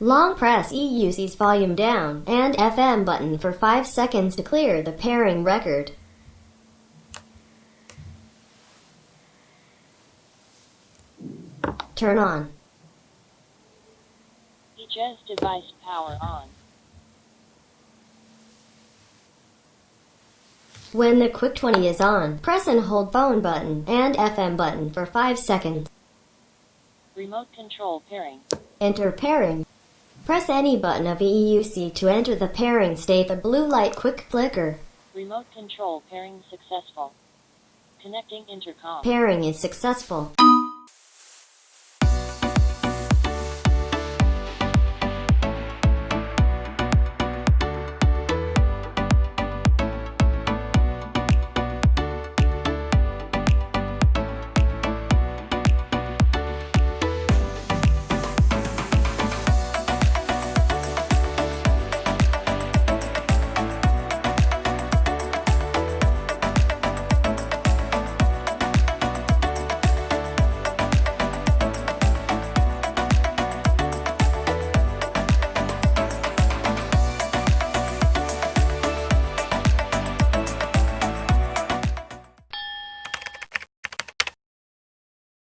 Long press EUC's volume down and FM button for 5 seconds to clear the pairing record. Turn on. EJEAS device power on. When the Quick 20 is on, press and hold phone button and FM button for 5 seconds. Remote control pairing. Enter pairing. Press any button of EUC to enter the pairing state. The blue light quick flicker. Remote control pairing successful. Connecting intercom. Pairing is successful.